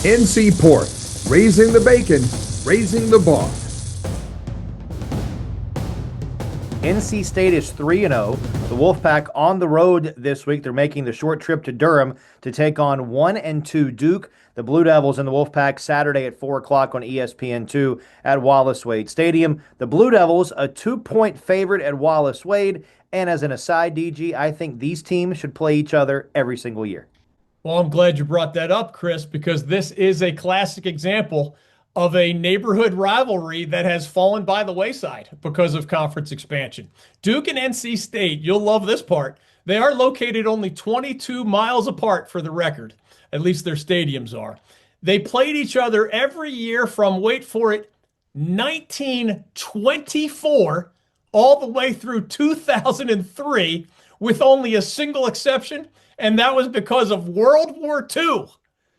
NC Pork, raising the bacon, raising the bar. NC State is 3-0. The Wolfpack on the road this week. They're making the short trip to Durham to take on 1-2 Duke. The Blue Devils and the Wolfpack Saturday at 4 o'clock on ESPN2 at Wallace Wade Stadium. The Blue Devils, a 2-point favorite at Wallace Wade. And as an aside, DG, I think these teams should play each other every single year. Well, I'm glad you brought that up, Chris, because this is a classic example of a neighborhood rivalry that has fallen by the wayside because of conference expansion. Duke and NC State, you'll love this part. They are located only 22 miles apart for the record. At least their stadiums are. They played each other every year from, wait for it, 1924 all the way through 2003 with only a single exception, and that was because of World War II.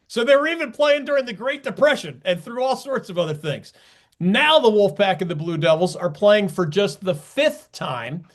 So they were even playing during the Great Depression and through all sorts of other things. Now the Wolfpack and the Blue Devils are playing for just the 5th time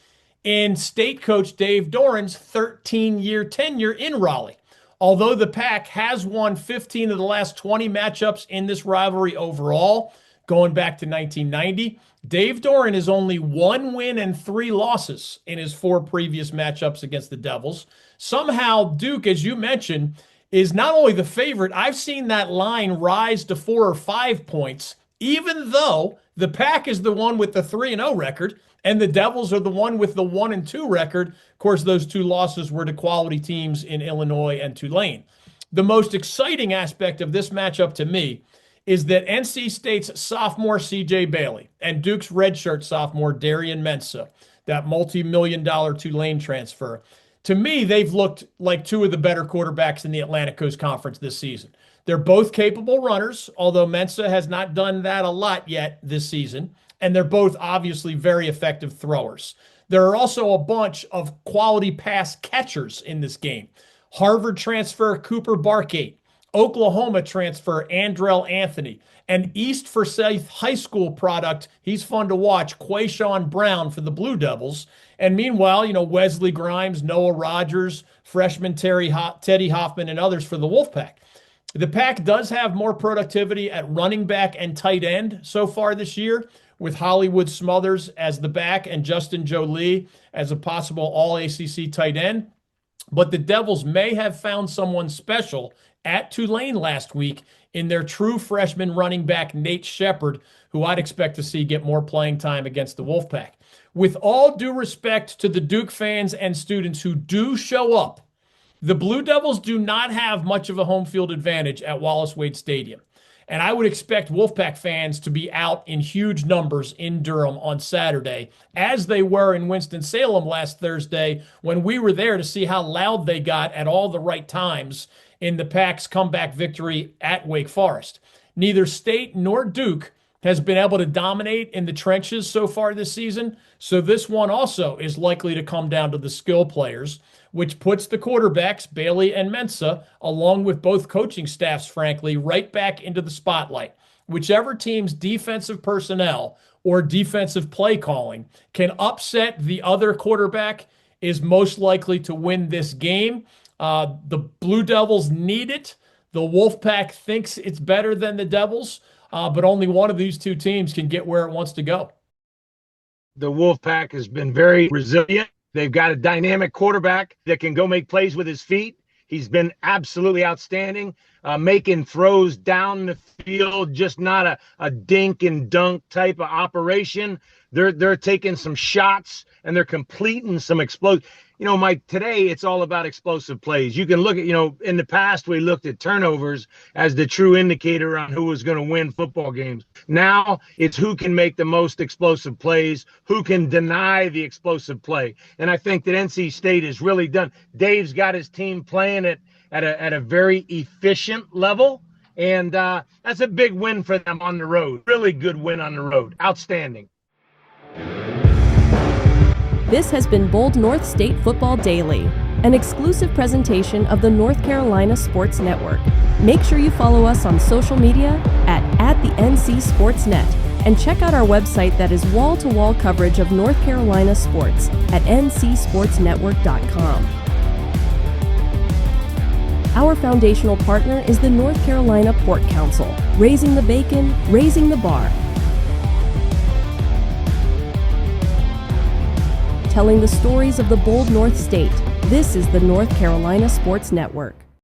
in state coach Dave Doran's 13-year tenure in Raleigh. Although the Pack has won 15 of the last 20 matchups in this rivalry overall, going back to 1990, Dave Doran is only 1 win and 3 losses in his 4 previous matchups against the Devils. Somehow Duke, as you mentioned, is not only the favorite, I've seen that line rise to 4 or 5 points, even though the Pack is the one with the 3-0 record and the Devils are the one with the 1-2 record. Of course, those 2 losses were to quality teams in Illinois and Tulane. The most exciting aspect of this matchup to me is that NC State's sophomore C.J. Bailey and Duke's redshirt sophomore Darian Mensah, that multi-million-dollar Tulane transfer, to me, they've looked like 2 of the better quarterbacks in the Atlantic Coast Conference this season. They're both capable runners, although Mensah has not done that a lot yet this season, and they're both obviously very effective throwers. There are also a bunch of quality pass catchers in this game. Harvard transfer Cooper Barkate, Oklahoma transfer Andrell Anthony, and East Forsyth High School product, he's fun to watch, Quayshawn Brown for the Blue Devils. And meanwhile, Wesley Grimes, Noah Rogers, freshman Teddy Hoffman, and others for the Wolfpack. The Pack does have more productivity at running back and tight end so far this year, with Hollywood Smothers as the back and Justin Jolie as a possible all-ACC tight end. But the Devils may have found someone special at Tulane last week in their true freshman running back, Nate Shepard, who I'd expect to see get more playing time against the Wolfpack. With all due respect to the Duke fans and students who do show up, the Blue Devils do not have much of a home field advantage at Wallace Wade Stadium. And I would expect Wolfpack fans to be out in huge numbers in Durham on Saturday, as they were in Winston-Salem last Thursday when we were there to see how loud they got at all the right times in the Pack's comeback victory at Wake Forest. Neither State nor Duke has been able to dominate in the trenches so far this season, so this one also is likely to come down to the skill players, which puts the quarterbacks, Bailey and Mensah, along with both coaching staffs, frankly, right back into the spotlight. Whichever team's defensive personnel or defensive play calling can upset the other quarterback is most likely to win this game. The Blue Devils need it. The Wolfpack thinks it's better than the Devils, but only one of these 2 teams can get where it wants to go. The Wolfpack has been very resilient. They've got a dynamic quarterback that can go make plays with his feet. He's been absolutely outstanding, making throws down the field, just not a dink and dunk type of operation. They're taking some shots and they're completing some explosive. Mike, today it's all about explosive plays. You can look at, in the past we looked at turnovers as the true indicator on who was going to win football games. Now it's who can make the most explosive plays, who can deny the explosive play. And I think that NC State has really done. Dave's got his team playing at a very efficient level. And that's a big win for them on the road. Really good win on the road. Outstanding. This has been Bold North State Football Daily, an exclusive presentation of the North Carolina Sports Network. Make sure you follow us on social media at the NC Sports Net, and check out our website that is wall-to-wall coverage of North Carolina sports at ncsportsnetwork.com. Our foundational partner is the North Carolina Pork Council, raising the bacon, raising the bar. Telling the stories of the bold North State, this is the North Carolina Sports Network.